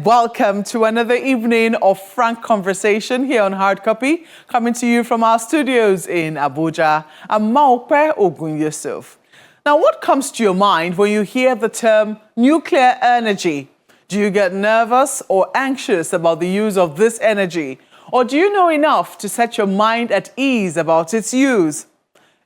welcome to another evening of frank conversation here on Hard Copy, coming to you from our studios in Abuja. I'm Maokpe Ogun Yusuf. Now, what comes to your mind when you hear the term nuclear energy? Do you get nervous or anxious about the use of this energy? Or do you know enough to set your mind at ease about its use?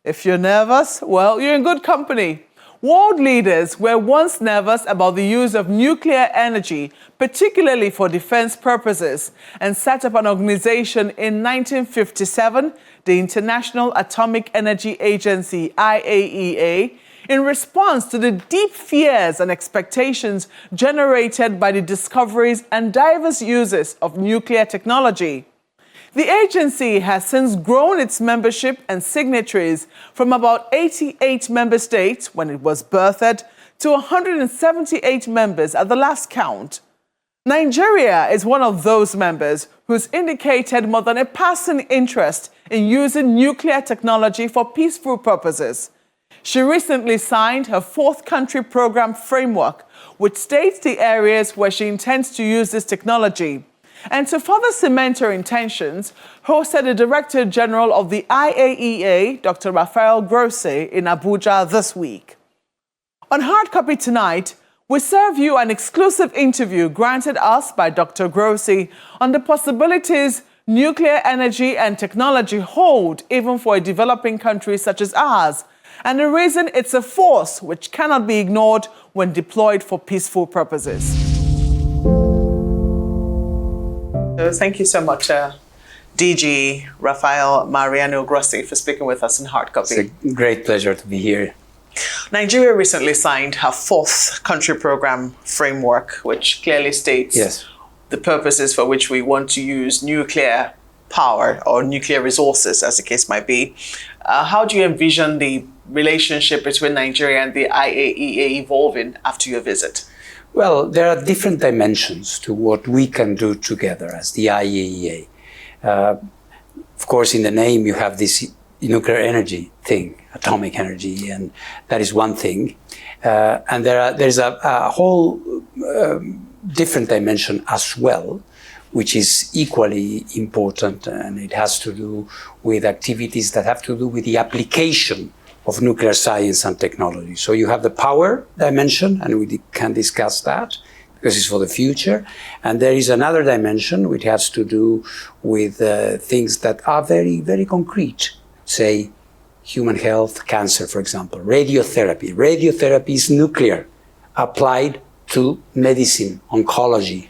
If you're nervous, well, you're in good company. World leaders were once nervous about the use of nuclear energy, particularly for defense purposes, and set up an organization in 1957, the International Atomic Energy Agency, IAEA, in response to the deep fears and expectations generated by the discoveries and diverse uses of nuclear technology. The agency has since grown its membership and signatories from about 88 member states when it was birthed to 178 members at the last count. Nigeria is one of those members who's indicated more than a passing interest in using nuclear technology for peaceful purposes. She recently signed her fourth country program framework, which states the areas where she intends to use this technology. And to further cement her intentions, hosted the Director General of the IAEA, Dr. Rafael Grossi, in Abuja this week. On Hard Copy tonight, we serve you an exclusive interview granted us by Dr. Grossi on the possibilities nuclear energy and technology hold even for a developing country such as ours, and the reason it's a force which cannot be ignored when deployed for peaceful purposes. So thank you so much, DG Rafael Mariano Grossi, for speaking with us in Hard Copy. It's a great pleasure to be here. Nigeria recently signed her fourth country program framework, which clearly states the purposes for which we want to use nuclear power or nuclear resources, as the case might be. How do you envision the relationship between Nigeria and the IAEA evolving after your visit? Well, there are different dimensions to what we can do together as the IAEA. Of course, in the name, you have this nuclear energy thing, atomic energy, and that is one thing. And there's a whole different dimension as well, which is equally important, and it has to do with activities that have to do with the application of nuclear science and technology. So you have the power dimension, and we can discuss that because it's for the future. And there is another dimension which has to do with things that are very, very concrete. Say, human health, cancer, for example, radiotherapy. Radiotherapy is nuclear, applied to medicine, oncology,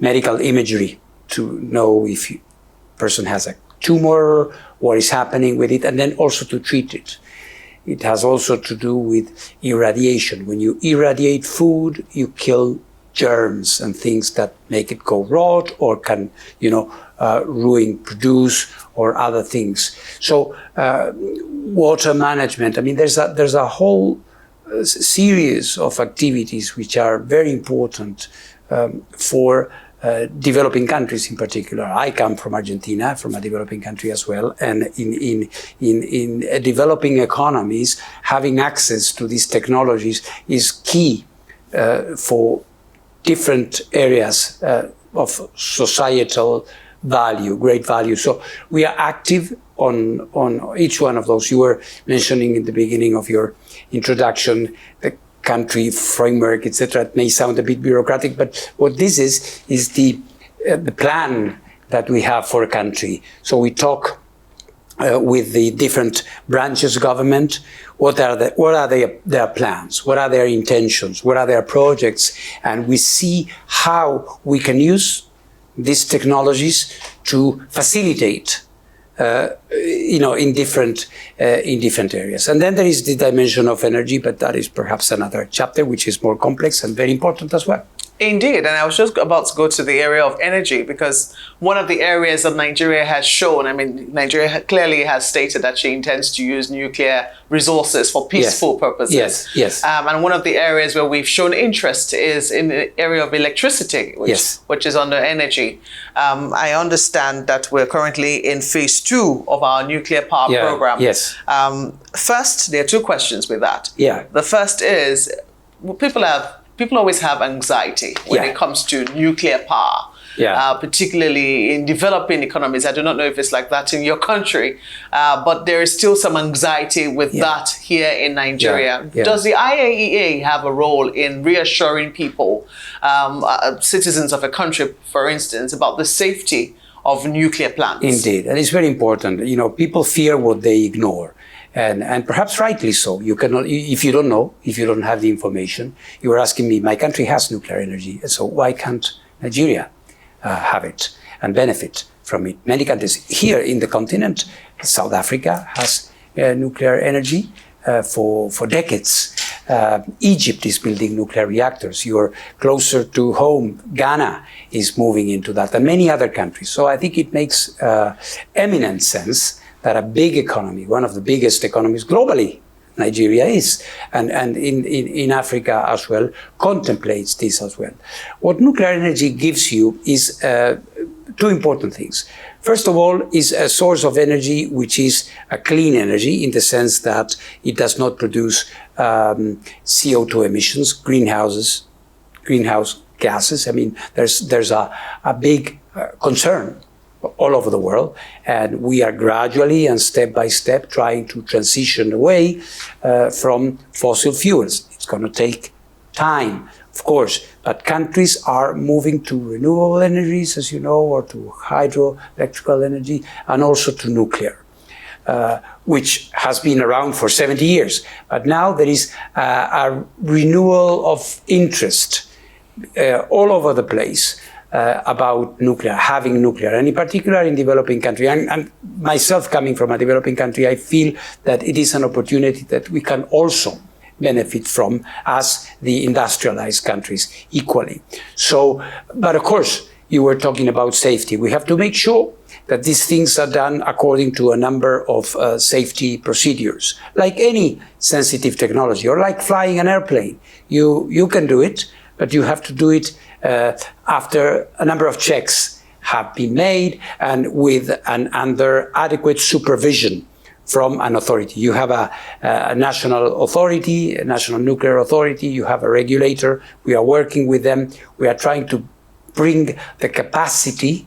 medical imagery, to know if a person has a tumor, what is happening with it, and then also to treat it. It has also to do with irradiation. When you irradiate food, you kill germs and things that make it go rot or can, ruin produce or other things. So water management. I mean, there's a whole series of activities which are very important for developing countries in particular. I come from Argentina, from a developing country as well, and in developing economies, having access to these technologies is key for different areas of societal value, great value. So we are active on each one of those. You were mentioning in the beginning of your introduction the country framework, etc. It may sound a bit bureaucratic, but what this is the plan that we have for a country. So we talk with the different branches of government. What are their plans? What are their intentions? What are their projects? And we see how we can use these technologies to facilitate in different areas. And then there is the dimension of energy, but that is perhaps another chapter, which is more complex and very important as well. Indeed, and I was just about to go to the area of energy, because one of the areas that Nigeria has shown, Nigeria clearly has stated that she intends to use nuclear resources for peaceful purposes. Yes. And one of the areas where we've shown interest is in the area of electricity, which is under energy. I understand that we're currently in phase 2 of our nuclear power program. First, there are two questions with that. The first is, people have people always have anxiety when Yeah. it comes to nuclear power. Yeah. Particularly in developing economies. I do not know if it's like that in your country, but there is still some anxiety with that here in Nigeria. Yeah. Does the IAEA have a role in reassuring people, citizens of a country, for instance, about the safety of nuclear plants? Indeed, and it's very important. You know, people fear what they ignore. And perhaps rightly so. You cannot, if you don't know, if you don't have the information, you are asking me, my country has nuclear energy, so why can't Nigeria have it and benefit from it? Many countries here in the continent, South Africa has nuclear energy for decades. Egypt is building nuclear reactors. You're closer to home. Ghana is moving into that, and many other countries. So I think it makes eminent sense that a big economy, one of the biggest economies globally, Nigeria is, and in Africa as well, contemplates this as well. What nuclear energy gives you is two important things. First of all, is a source of energy which is a clean energy in the sense that it does not produce CO2 emissions, greenhouse gases. I mean, there's a big concern all over the world, and we are gradually and step by step trying to transition away from fossil fuels. It's going to take time, of course, but countries are moving to renewable energies, as you know, or to hydroelectrical energy, and also to nuclear, which has been around for 70 years. But now there is a renewal of interest all over the place about nuclear, having nuclear, and in particular in developing countries. And myself coming from a developing country, I feel that it is an opportunity that we can also benefit from as the industrialized countries equally. So, but of course, you were talking about safety. We have to make sure that these things are done according to a number of safety procedures. Like any sensitive technology, or like flying an airplane. You can do it, but you have to do it after a number of checks have been made and with and under adequate supervision from an authority. You have a national authority, a national nuclear authority, you have a regulator, we are working with them, we are trying to bring the capacity,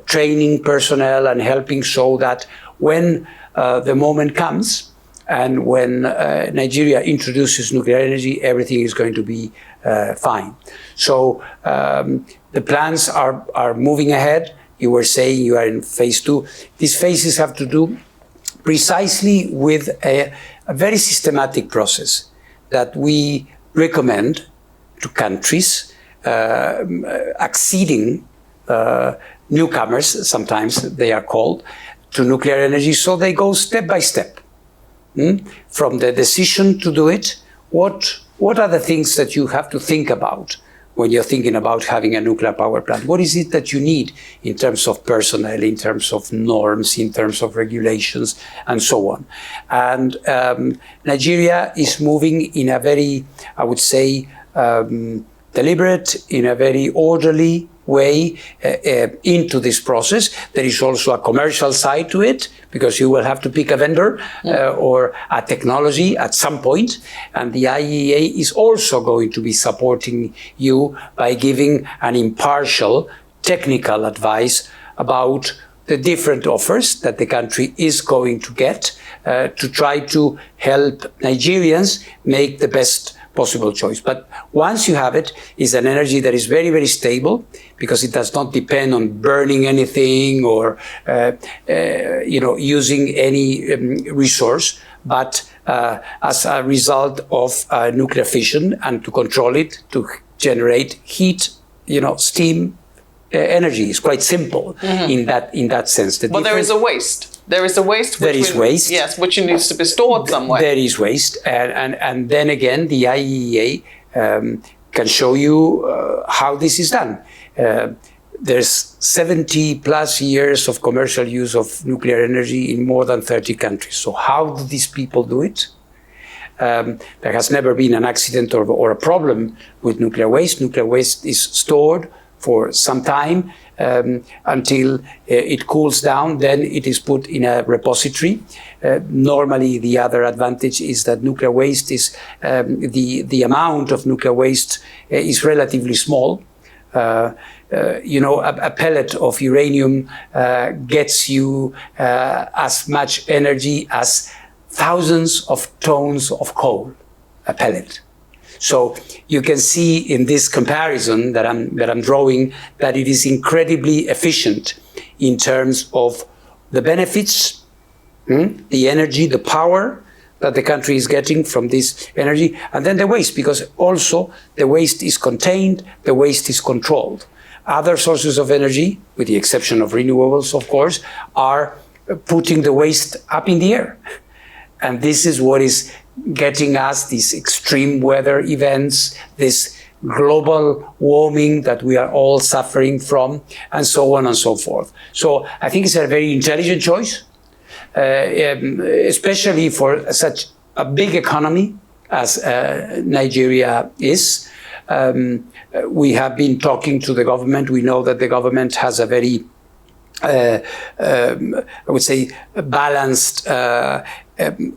training personnel and helping so that when the moment comes and when Nigeria introduces nuclear energy, everything is going to be fine. So the plans are moving ahead. You were saying you are in phase 2. These phases have to do precisely with a very systematic process that we recommend to countries acceding newcomers, sometimes they are called, to nuclear energy. So they go step by step. From the decision to do it, what are the things that you have to think about when you're thinking about having a nuclear power plant? What is it that you need in terms of personnel, in terms of norms, in terms of regulations, and so on? And Nigeria is moving in a very, I would say, deliberate, in a very orderly way into this process. There is also a commercial side to it, because you will have to pick a vendor or a technology at some point. And the IAEA is also going to be supporting you by giving an impartial technical advice about the different offers that the country is going to get to try to help Nigerians make the best possible choice. But once you have it, it's an energy that is very, very stable, because it does not depend on burning anything or using any resource, but as a result of nuclear fission, and to control it, to generate heat, steam energy. Is quite simple in that sense. But there is a waste. There is a waste. There is waste. Yes, which needs to be stored somewhere. There is waste, and then again, the IAEA can show you how this is done. There's 70 plus years of commercial use of nuclear energy in more than 30 countries. So how do these people do it? There has never been an accident or a problem with nuclear waste. Nuclear waste is stored for some time until it cools down. Then it is put in a repository. Normally, the other advantage is that nuclear waste is the amount of nuclear waste is relatively small. A pellet of uranium gets you as much energy as thousands of tons of coal, a pellet. So you can see in this comparison that I'm drawing that it is incredibly efficient in terms of the benefits, the energy, the power that the country is getting from this energy, and then the waste, because also the waste is contained, the waste is controlled. Other sources of energy, with the exception of renewables, of course, are putting the waste up in the air. And this is what is getting us these extreme weather events, this global warming that we are all suffering from, and so on and so forth. So I think it's a very intelligent choice, especially for such a big economy as Nigeria is. We have been talking to the government. We know that the government has a very, I would say, balanced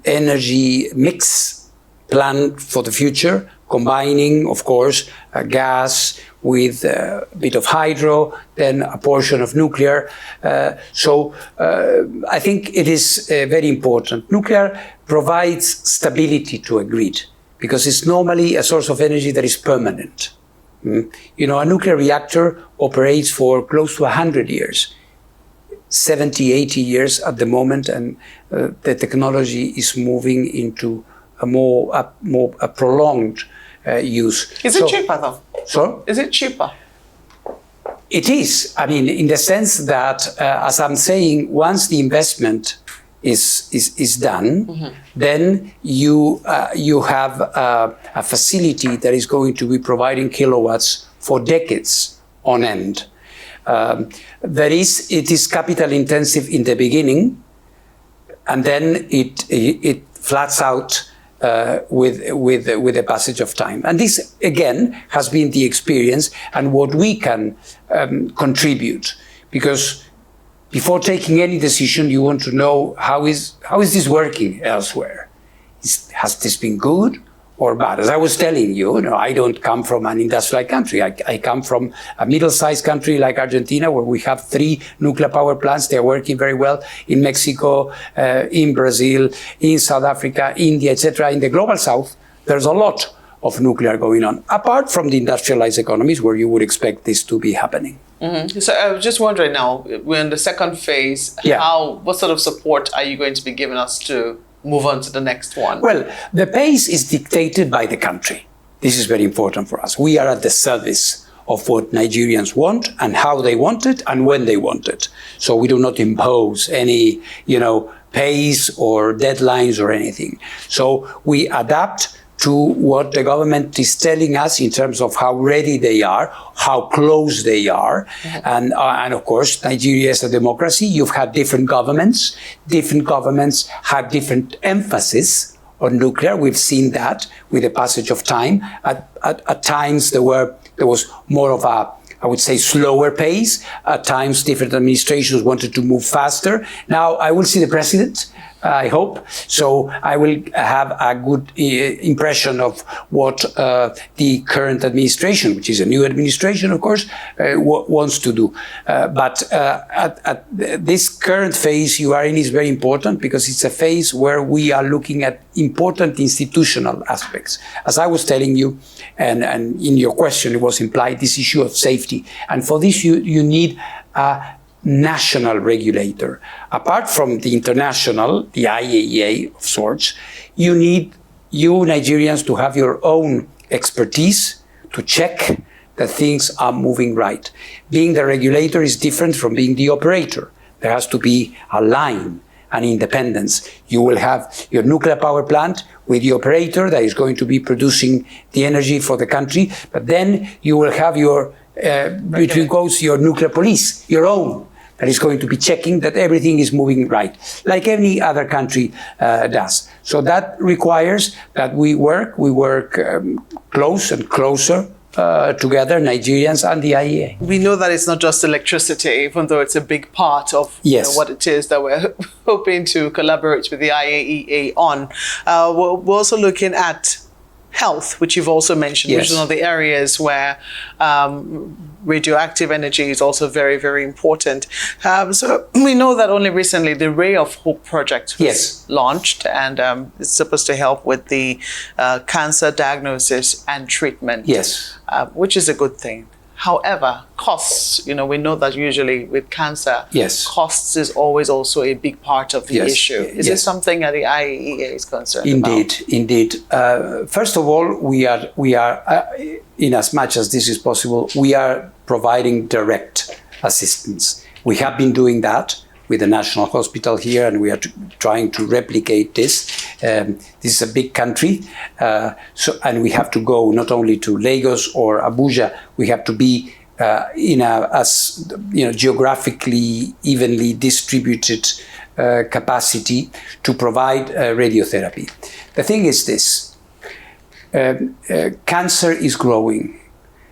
energy mix plan for the future, combining, of course, gas with a bit of hydro, then a portion of nuclear. So I think it is very important. Nuclear provides stability to a grid because it's normally a source of energy that is permanent. You know, a nuclear reactor operates for close to 100 years. 70, 80 years at the moment, and the technology is moving into a more prolonged use. Is it cheaper though? So? Is it cheaper? It is. I mean, in the sense that, as I'm saying, once the investment is done, then you have a facility that is going to be providing kilowatts for decades on end. It is capital intensive in the beginning, and then it flats out with the passage of time. And this again has been the experience and what we can contribute, because before taking any decision, you want to know how is this working elsewhere? Has this been good or bad? As I was telling you, I don't come from an industrial country. I come from a middle-sized country like Argentina, where we have 3 nuclear power plants. They're working very well in Mexico, in Brazil, in South Africa, India, etc. In the global south, there's a lot of nuclear going on, apart from the industrialized economies where you would expect this to be happening. So I was just wondering now, we're in the second phase. What sort of support are you going to be giving us to move on to the next one? Well, the pace is dictated by the country. This is very important for us. We are at the service of what Nigerians want and how they want it and when they want it. So we do not impose any, pace or deadlines or anything. So we adapt to what the government is telling us in terms of how ready they are, how close they are. And of course, Nigeria is a democracy. You've had different governments. Different governments have different emphasis on nuclear. We've seen that with the passage of time. At times, there was more of a, I would say, slower pace. At times, different administrations wanted to move faster. Now, I will see the president, I hope. So I will have a good impression of what the current administration, which is a new administration, of course, wants to do. But at this current phase you are in is very important because it's a phase where we are looking at important institutional aspects. As I was telling you, and in your question it was implied, this issue of safety. And for this you need a national regulator. Apart from the international, the IAEA of sorts, you need Nigerians to have your own expertise to check that things are moving right. Being the regulator is different from being the operator. There has to be a line and independence. You will have your nuclear power plant with the operator that is going to be producing the energy for the country, but then you will have your, between quotes, your nuclear police, your own, that is going to be checking that everything is moving right, like any other country does. So that requires that we work close and closer together, Nigerians and the IAEA. We know that it's not just electricity, even though it's a big part of Yes. what it is that we're hoping to collaborate with the IAEA on. We're also looking at health, which you've also mentioned, Yes. which is one of the areas where radioactive energy is also very, very important. So we know that only recently the Ray of Hope project was Yes. launched, and it's supposed to help with the cancer diagnosis and treatment, Yes. which is a good thing. However, costs, we know that usually with cancer, Yes. costs is always also a big part of the Yes. issue. Is Yes. it something that the IAEA is concerned about? Indeed. First of all, we are in as much as this is possible, we are providing direct assistance. We have been doing that with the National Hospital here, and we are trying to replicate this. This is a big country, and we have to go not only to Lagos or Abuja. We have to be geographically evenly distributed capacity to provide radiotherapy. The thing is this: cancer is growing,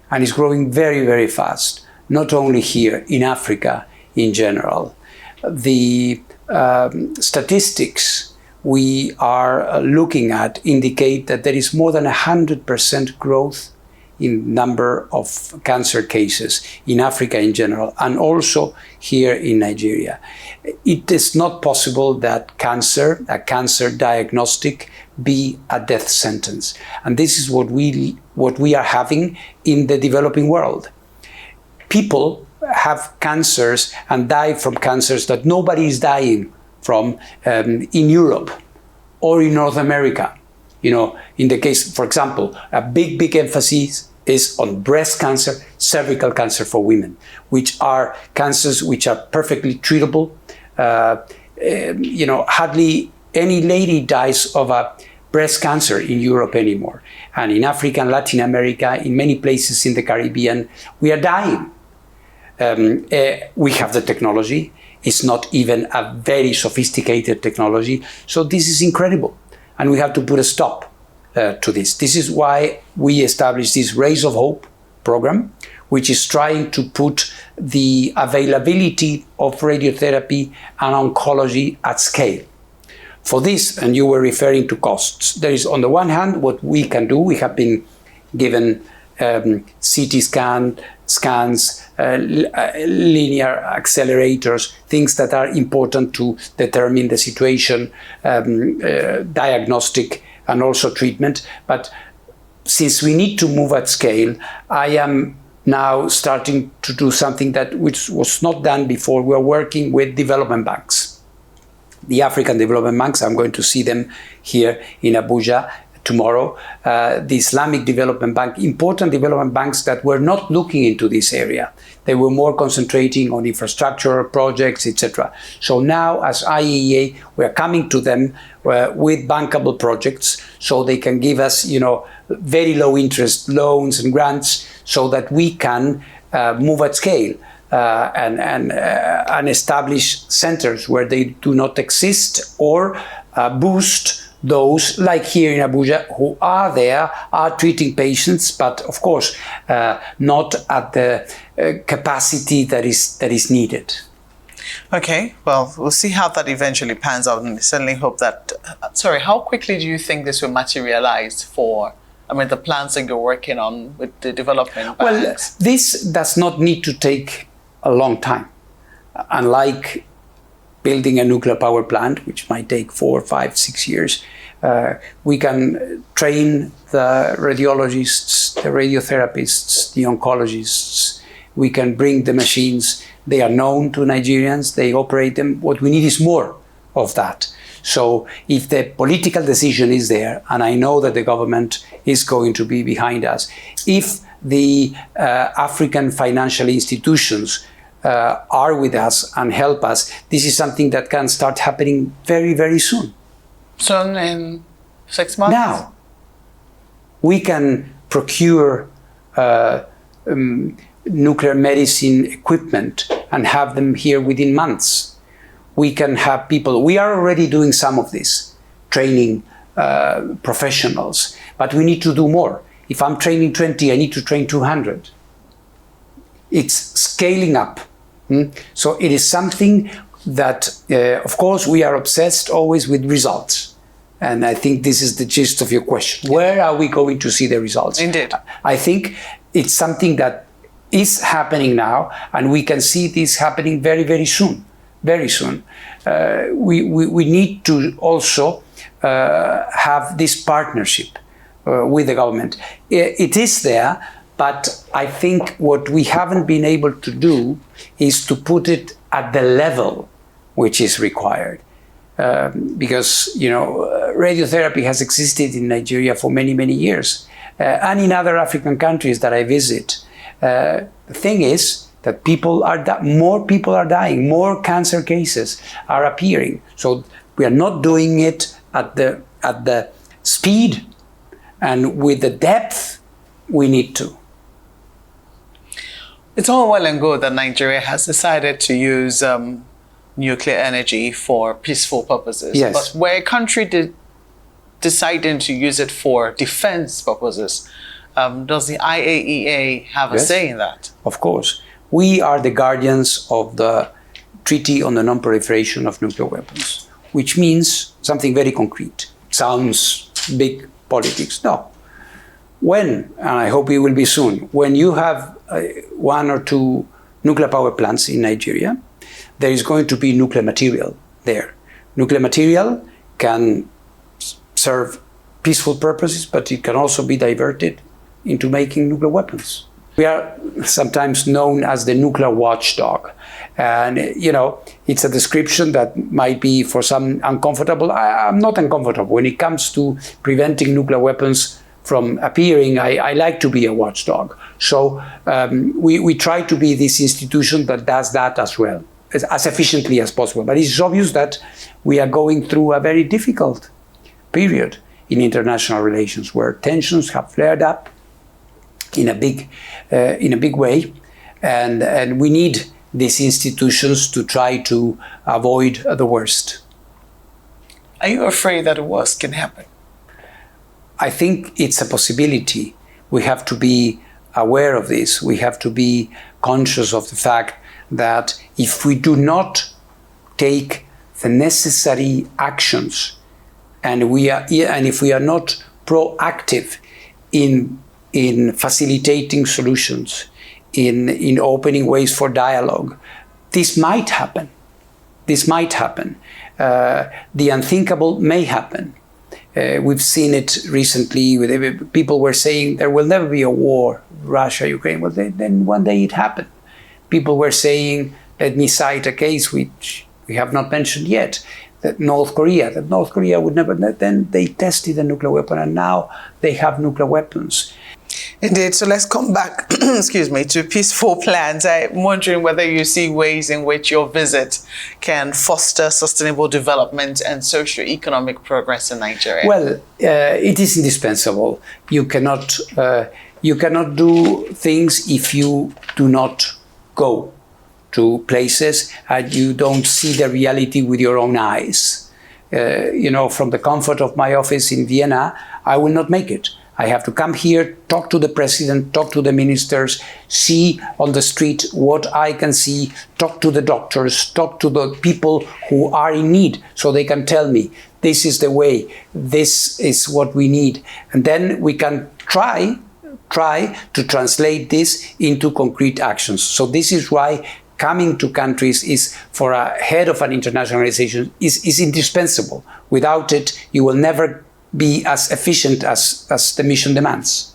and is growing very, very fast. Not only here in Africa, in general. The statistics we are looking at indicate that there is more than 100% growth in number of cancer cases in Africa in general, and also here in Nigeria. It is not possible that a cancer diagnostic, be a death sentence. And this is what we are having in the developing world. People have cancers and die from cancers that nobody is dying from in Europe or in North America. In the case, for example, a big emphasis is on breast cancer, cervical cancer for women, which are cancers which are perfectly treatable. Hardly any lady dies of a breast cancer in Europe anymore. And in Africa and Latin America, in many places in the Caribbean, we are dying. We have the technology. It's not even a very sophisticated technology. So this is incredible. And we have to put a stop to this. This is why we established this Rays of Hope program, which is trying to put the availability of radiotherapy and oncology at scale. For this, and you were referring to costs, there is on the one hand what we can do. We have been given CT scans, linear accelerators, things that are important to determine the situation, diagnostic and also treatment. But since we need to move at scale, I am now starting to do something which was not done before. We are working with development banks. The African development banks, I'm going to see them here in Abuja tomorrow. The Islamic Development Bank, important development banks that were not looking into this area. They were more concentrating on infrastructure projects, etc. So now, as IAEA, we are coming to them with bankable projects, so they can give us, very low interest loans and grants, so that we can move at scale and establish centers where they do not exist, or boost those, like here in Abuja, who are there, are treating patients, but of course not at the capacity that is needed. Okay, well, we'll see how that eventually pans out, and I certainly hope that. How quickly do you think this will materialize for? The plans that you're working on with the development banks? Well, this does not need to take a long time, unlike building a nuclear power plant, which might take 4, 5, 6 years. We can train the radiologists, the radiotherapists, the oncologists. We can bring the machines. They are known to Nigerians. They operate them. What we need is more of that. So if the political decision is there, and I know that the government is going to be behind us, if the African financial institutions are with us and help us, this is something that can start happening very, very soon. Soon, in 6 months? Now, we can procure nuclear medicine equipment and have them here within months. We can have people, we are already doing some of this, training professionals, but we need to do more. If I'm training 20, I need to train 200. It's scaling up. So it is something that, of course, we are obsessed always with results. And I think this is the gist of your question. Where are we going to see the results? Indeed. I think it's something that is happening now, and we can see this happening very, very soon. Very soon. We need to also have this partnership with the government. It is there, but I think what we haven't been able to do is to put it at the level which is required. Because, radiotherapy has existed in Nigeria for many, many years, and in other African countries that I visit. The thing is that more people are dying, more cancer cases are appearing. So we are not doing it at the speed and with the depth we need to. It's all well and good that Nigeria has decided to use nuclear energy for peaceful purposes. Yes. But where a country deciding to use it for defense purposes, does the IAEA have a say in that? Of course. We are the guardians of the Treaty on the Non-Proliferation of Nuclear Weapons, which means something very concrete. Sounds big politics. No. When, and I hope it will be soon, when you have 1 or 2 nuclear power plants in Nigeria, there is going to be nuclear material there. Nuclear material can serve peaceful purposes, but it can also be diverted into making nuclear weapons. We are sometimes known as the nuclear watchdog. And, it's a description that might be for some uncomfortable. I'm not uncomfortable. When it comes to preventing nuclear weapons from appearing, I like to be a watchdog. So we try to be this institution that does that as well, as efficiently as possible. But it's obvious that we are going through a very difficult period in international relations where tensions have flared up in a big way, and we need these institutions to try to avoid the worst. Are you afraid that the worst can happen? I think it's a possibility. We have to be aware of this. We have to be conscious of the fact that if we do not take the necessary actions, and if we are not proactive in facilitating solutions, in opening ways for dialogue, this might happen. This might happen. The unthinkable may happen. We've seen it recently. People were saying there will never be a war, Russia, Ukraine. Well, then one day it happened. People were saying, let me cite a case which we have not mentioned yet, that North Korea would never, then they tested a nuclear weapon and now they have nuclear weapons. Indeed. So let's come back, to peaceful plans. I'm wondering whether you see ways in which your visit can foster sustainable development and socio-economic progress in Nigeria. Well, it is indispensable. You cannot do things if you do not go to places and you don't see the reality with your own eyes. From the comfort of my office in Vienna, I will not make it. I have to come here, talk to the president, talk to the ministers, see on the street what I can see, talk to the doctors, talk to the people who are in need, so they can tell me, this is the way, this is what we need. And then we can try to translate this into concrete actions. So this is why coming to countries is, for a head of an international organization, is indispensable. Without it, you will never be as efficient as the mission demands.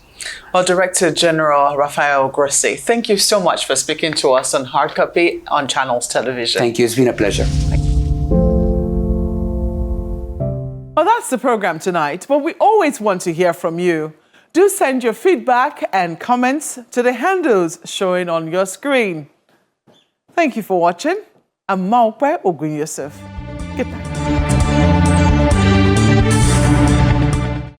Well, Director General Rafael Grossi, thank you so much for speaking to us on Hard Copy on Channels Television. Thank you. It's been a pleasure. Well, that's the program tonight, but we always want to hear from you. Do send your feedback and comments to the handles showing on your screen. Thank you for watching. I'm Maokwe Ogunyosef. Good night.